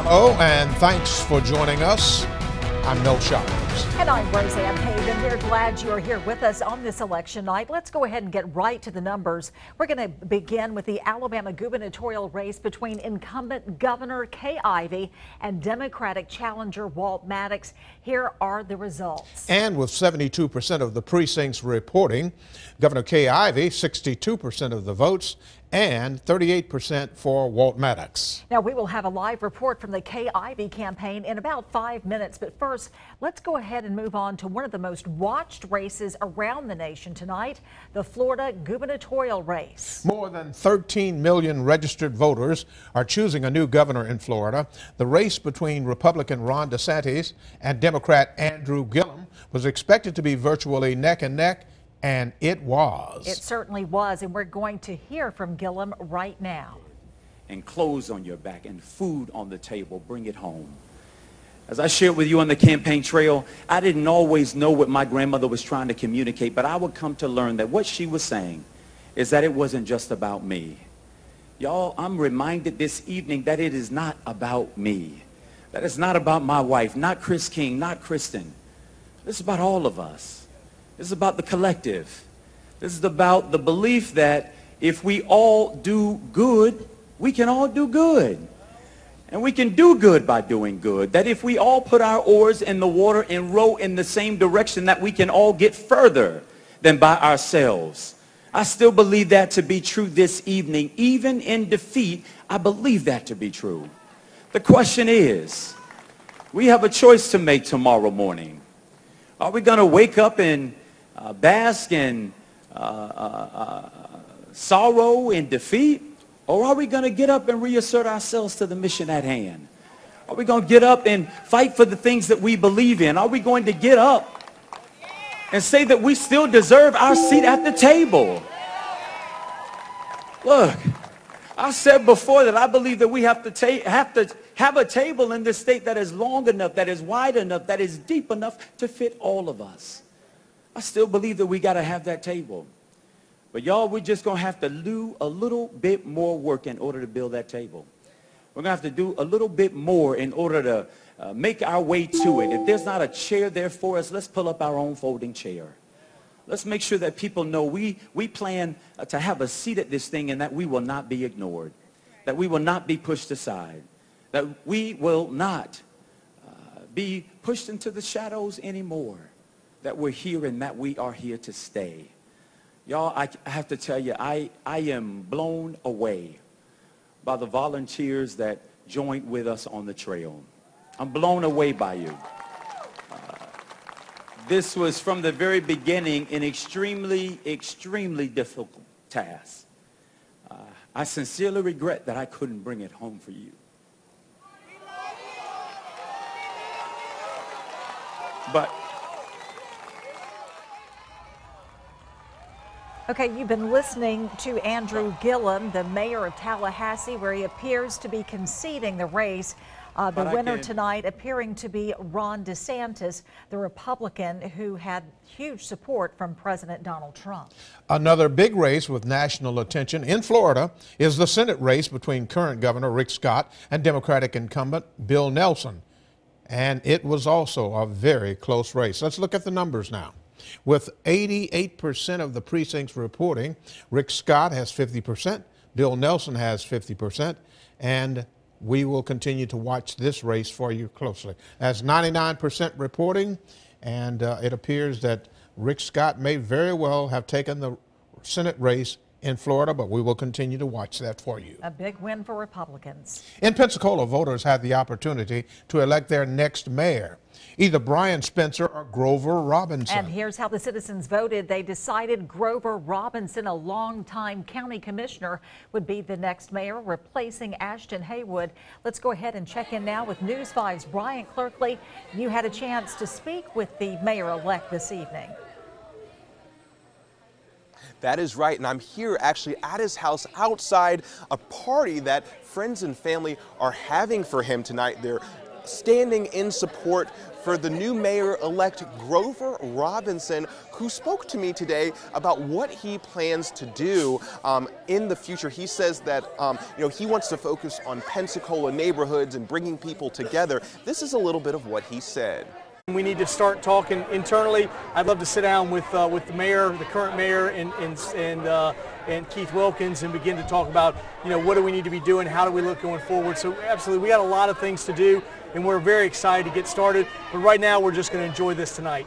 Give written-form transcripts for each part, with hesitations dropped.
Hello, and thanks for joining us. I'm Mel Shires. And I'm Roseanne Haven. We're glad you're here with us on this election night. Let's go ahead and get right to the numbers. We're going to begin with the Alabama gubernatorial race between incumbent Governor Kay Ivey and Democratic challenger Walt Maddox. Here are the results. And with 72% of the precincts reporting, Governor Kay Ivey, 62% of the votes, and 38% for Walt Maddox. Now, we will have a live report from the Kay Ivey campaign in about 5 minutes. But first, let's go ahead and move on to one of the most watched races around the nation tonight, the Florida gubernatorial race. More than 13 million registered voters are choosing a new governor in Florida. The race between Republican Ron DeSantis and Democrat Andrew Gillum was expected to be virtually neck and neck. And it was. It certainly was, and we're going to hear from Gillum right now. And clothes on your back and food on the table, bring it home. As I shared with you on the campaign trail, I didn't always know what my grandmother was trying to communicate, but I would come to learn that what she was saying is that it wasn't just about me. Y'all, I'm reminded this evening that it is not about me. That it's not about my wife, not Chris King, not Kristen. It's about all of us. This is about the collective. This is about the belief that if we all do good, we can all do good. And we can do good by doing good. That if we all put our oars in the water and row in the same direction, that we can all get further than by ourselves. I still believe that to be true this evening. Even in defeat, I believe that to be true. The question is, we have a choice to make tomorrow morning. Are we going to wake up and bask in sorrow and defeat? Or are we going to get up and reassert ourselves to the mission at hand? Are we going to get up and fight for the things that we believe in? Are we going to get up and say that we still deserve our seat at the table? Look, I said before that I believe that we have to have a table in this state that is long enough, that is wide enough, that is deep enough to fit all of us. I still believe that we got to have that table. But y'all, we're just going to have to do a little bit more work in order to build that table. We're going to have to do a little bit more in order to make our way to it. If there's not a chair there for us, let's pull up our own folding chair. Let's make sure that people know we plan to have a seat at this thing and that we will not be ignored, that we will not be pushed aside, that we will not be pushed into the shadows anymore, that we're here and that we are here to stay. Y'all, I have to tell you, I am blown away by the volunteers that joined with us on the trail. I'm blown away by you. This was from the very beginning an extremely, extremely difficult task. I sincerely regret that I couldn't bring it home for you. But Okay, you've been listening to Andrew Gillum, the mayor of Tallahassee, where he appears to be conceding the race. The winner tonight appearing to be Ron DeSantis, the Republican who had huge support from President Donald Trump. Another big race with national attention in Florida is the Senate race between current Governor Rick Scott and Democratic incumbent Bill Nelson. And it was also a very close race. Let's look at the numbers now. With 88% of the precincts reporting, Rick Scott has 50%, Bill Nelson has 50%, and we will continue to watch this race for you closely. As 99% reporting, and it appears that Rick Scott may very well have taken the Senate race in Florida, but we will continue to watch that for you. A big win for Republicans. In Pensacola, voters had the opportunity to elect their next mayor, either Brian Spencer or Grover Robinson. And here's how the citizens voted. They decided Grover Robinson, a longtime county commissioner, would be the next mayor, replacing Ashton Haywood. Let's go ahead and check in now with News 5's Brian Clerkley. You had a chance to speak with the mayor-elect this evening. That is right, and I'm here actually at his house outside a party that friends and family are having for him tonight. They're standing in support for the new mayor-elect Grover Robinson, who spoke to me today about what he plans to do in the future. He says that he wants to focus on Pensacola neighborhoods and bringing people together. This is a little bit of what he said. We need to start talking internally. I'd love to sit down with the mayor, the current mayor, and Keith Wilkins, and begin to talk about, what do we need to be doing, how do we look going forward. So absolutely, we got a lot of things to do, and we're very excited to get started. But right now, we're just going to enjoy this tonight.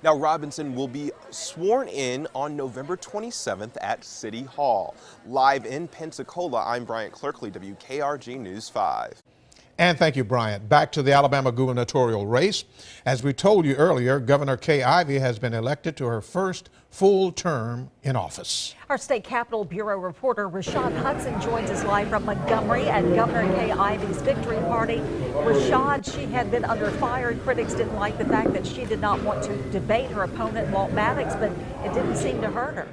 Now, Robinson will be sworn in on November 27th at City Hall. Live in Pensacola, I'm Bryant Clerkley, WKRG News 5. And thank you, Bryant. Back to the Alabama gubernatorial race. As we told you earlier, Governor Kay Ivey has been elected to her first full term in office. Our State Capitol Bureau reporter Rashad Hudson joins us live from Montgomery at Governor Kay Ivey's victory party. Rashad, she had been under fire. Critics didn't like the fact that she did not want to debate her opponent, Walt Maddox, but it didn't seem to hurt her.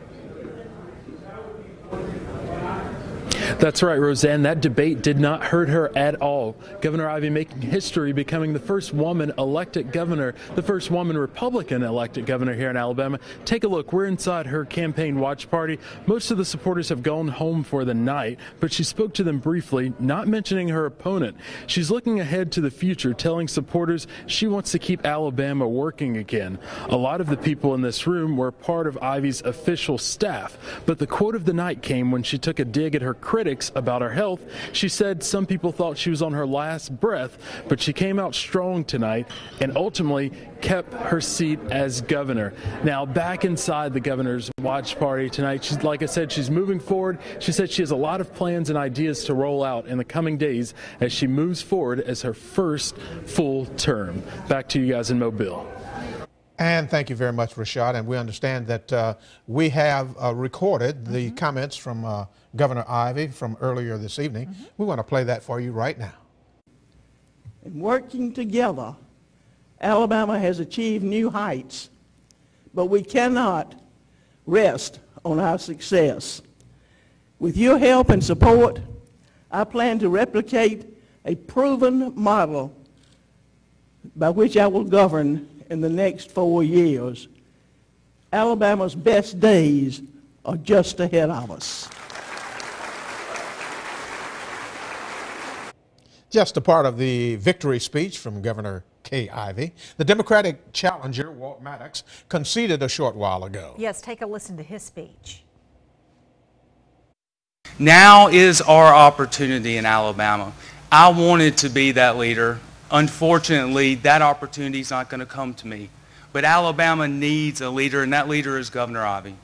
That's right, Roseanne. That debate did not hurt her at all. Governor Ivey making history, becoming the first woman elected governor, the first woman Republican elected governor here in Alabama. Take a look. We're inside her campaign watch party. Most of the supporters have gone home for the night, but she spoke to them briefly, not mentioning her opponent. She's looking ahead to the future, telling supporters she wants to keep Alabama working again. A lot of the people in this room were part of Ivey's official staff, but the quote of the night came when she took a dig at her critics about her health. She said some people thought she was on her last breath, but she came out strong tonight and ultimately kept her seat as governor. Now, back inside the governor's watch party tonight, she's, like I said, she's moving forward. She said she has a lot of plans and ideas to roll out in the coming days as she moves forward as her first full term. Back to you guys in Mobile. And thank you very much, Rashad. And we understand that we have recorded the comments from Governor Ivey from earlier this evening. We want to play that for you right now. And working together, Alabama has achieved new heights, but we cannot rest on our success. With your help and support, I plan to replicate a proven model by which I will govern in the next 4 years. Alabama's best days are just ahead of us. Just a part of the victory speech from Governor Kay Ivey. The Democratic challenger, Walt Maddox, conceded a short while ago. Yes, take a listen to his speech. Now is our opportunity in Alabama. I wanted to be that leader. Unfortunately, that opportunity is not going to come to me. But Alabama needs a leader, and that leader is Governor Ivey.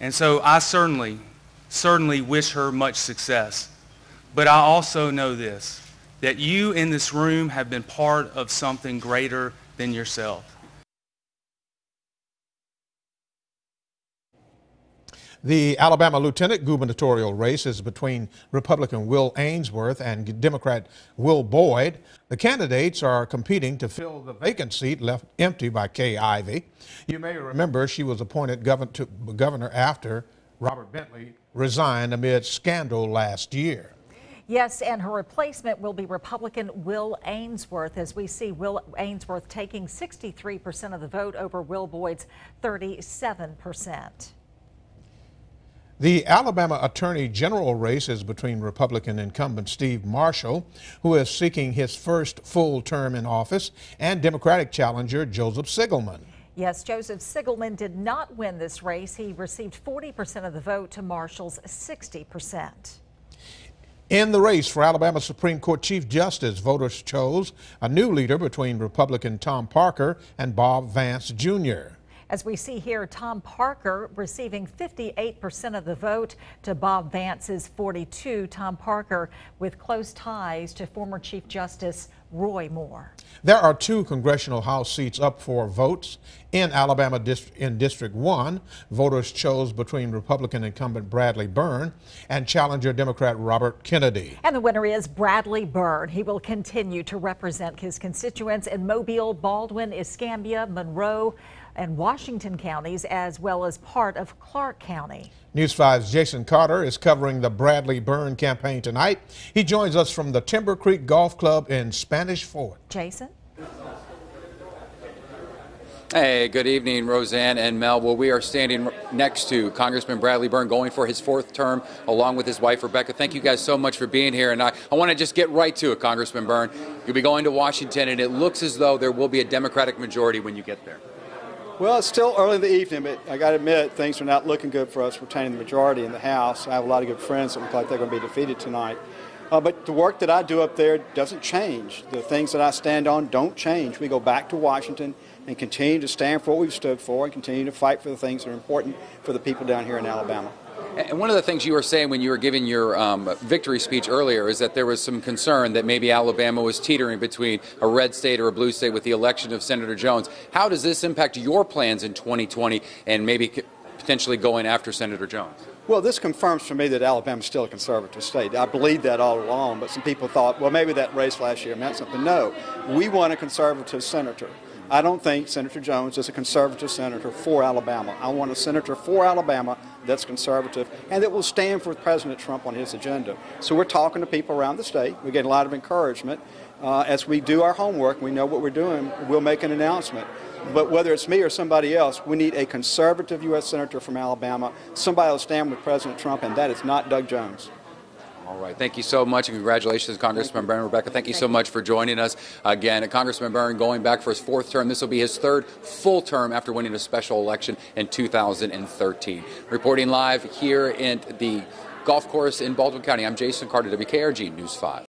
And so I certainly wish her much success. But I also know this, that you in this room have been part of something greater than yourself. The Alabama lieutenant gubernatorial race is between Republican Will Ainsworth and Democrat Will Boyd. The candidates are competing to fill the vacant seat left empty by Kay Ivey. You may remember she was appointed governor after Robert Bentley resigned amid scandal last year. Yes, and her replacement will be Republican Will Ainsworth, as we see Will Ainsworth taking 63% of the vote over Will Boyd's 37%. The Alabama Attorney General race is between Republican incumbent Steve Marshall, who is seeking his first full term in office, and Democratic challenger Joseph Sigelman. Yes, Joseph Sigelman did not win this race. He received 40% of the vote to Marshall's 60%. In the race for Alabama Supreme Court Chief Justice, voters chose a new leader between Republican Tom Parker and Bob Vance Jr. As we see here, Tom Parker receiving 58% of the vote to Bob Vance's 42%. Tom Parker with close ties to former Chief Justice Roy Moore. There are 2 congressional House seats up for votes in Alabama in District 1. Voters chose between Republican incumbent Bradley Byrne and challenger Democrat Robert Kennedy. And the winner is Bradley Byrne. He will continue to represent his constituents in Mobile, Baldwin, Escambia, Monroe, and Washington counties, as well as part of Clark County. News 5's Jason Carter is covering the Byrne campaign tonight. He joins us from the Timber Creek Golf Club in Spanish Fort. Jason? Hey, good evening, Roseanne and Mel. Well, we are standing next to Congressman Byrne going for his 4th term, along with his wife, Rebecca. Thank you guys so much for being here. And I want to just get right to it, Congressman Byrne. You'll be going to Washington, and it looks as though there will be a Democratic majority when you get there. Well, it's still early in the evening, but I got to admit, things are not looking good for us retaining the majority in the House. I have a lot of good friends that look like they're going to be defeated tonight. But the work that I do up there doesn't change. The things that I stand on don't change. We go back to Washington and continue to stand for what we've stood for and continue to fight for the things that are important for the people down here in Alabama. And one of the things you were saying when you were giving your victory speech earlier is that there was some concern that maybe Alabama was teetering between a red state or a blue state with the election of Senator Jones. How does this impact your plans in 2020 and maybe potentially going after Senator Jones? Well, this confirms for me that Alabama is still a conservative state. I believed that all along, but some people thought, well, maybe that race last year meant something. No, we want a conservative senator. I don't think Senator Jones is a conservative senator for Alabama. I want a senator for Alabama that's conservative and that will stand for President Trump on his agenda. So we're talking to people around the state. We get a lot of encouragement. As we do our homework, we know what we're doing, we'll make an announcement. But whether it's me or somebody else, we need a conservative U.S. senator from Alabama, somebody will stand with President Trump, and that is not Doug Jones. All right. Thank you so much, and congratulations, Congressman Byrne. Rebecca, thank you so much for joining us. Again, Congressman Byrne going back for his 4th term. This will be his 3rd full term after winning a special election in 2013. Reporting live here in the golf course in Baldwin County, I'm Jason Carter, WKRG News 5.